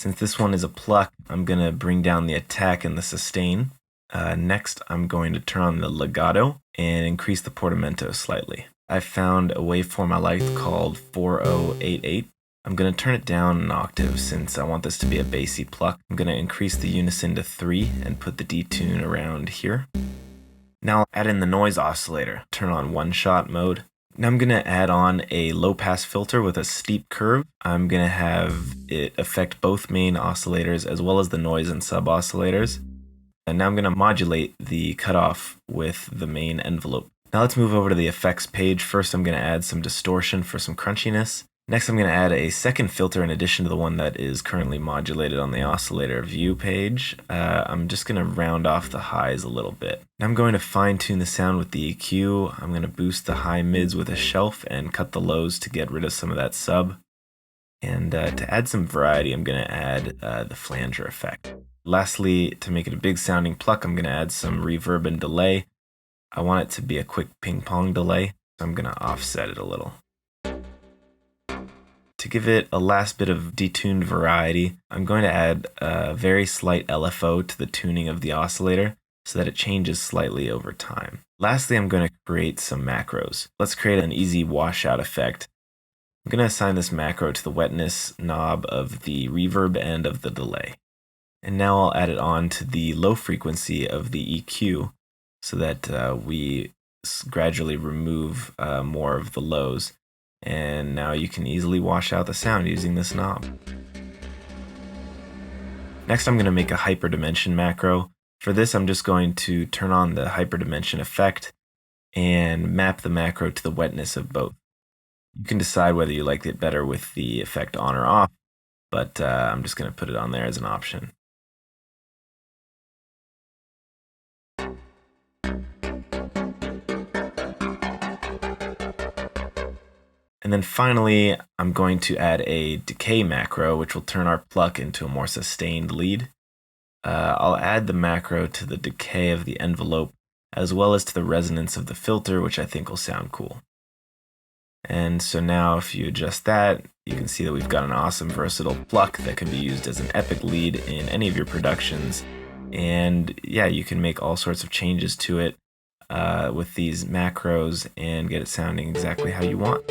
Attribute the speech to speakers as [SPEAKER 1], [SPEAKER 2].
[SPEAKER 1] Since this one is a pluck, I'm going to bring down the attack and the sustain. Next, I'm going to turn on the legato and increase the portamento slightly. I found a waveform I liked called 4088. I'm going to turn it down an octave since I want this to be a bassy pluck. I'm going to increase the unison to 3 and put the detune around here. Now I'll add in the noise oscillator, turn on one-shot mode. Now I'm going to add on a low-pass filter with a steep curve. I'm going to have it affect both main oscillators as well as the noise and sub-oscillators. And now I'm going to modulate the cutoff with the main envelope. Now let's move over to the effects page. First I'm going to add some distortion for some crunchiness. Next I'm going to add a second filter in addition to the one that is currently modulated on the oscillator view page. I'm just going to round off the highs a little bit. Now I'm going to fine tune the sound with the EQ. I'm going to boost the high mids with a shelf and cut the lows to get rid of some of that sub. And to add some variety, I'm going to add the flanger effect. Lastly, to make it a big sounding pluck, I'm going to add some reverb and delay. I want it to be a quick ping pong delay, so I'm going to offset it a little. To give it a last bit of detuned variety, I'm going to add a very slight LFO to the tuning of the oscillator so that it changes slightly over time. Lastly, I'm going to create some macros. Let's create an easy washout effect. I'm going to assign this macro to the wetness knob of the reverb and of the delay. And now I'll add it on to the low frequency of the EQ so that we gradually remove more of the lows. And now you can easily wash out the sound using this knob. Next, I'm going to make a hyperdimension macro. For this, I'm just going to turn on the hyperdimension effect and map the macro to the wetness of both. You can decide whether you like it better with the effect on or off, but I'm just going to put it on there as an option. And then finally, I'm going to add a decay macro, which will turn our pluck into a more sustained lead. I'll add the macro to the decay of the envelope, as well as to the resonance of the filter, which I think will sound cool. And so now if you adjust that, you can see that we've got an awesome versatile pluck that can be used as an epic lead in any of your productions. And yeah, you can make all sorts of changes to it with these macros and get it sounding exactly how you want.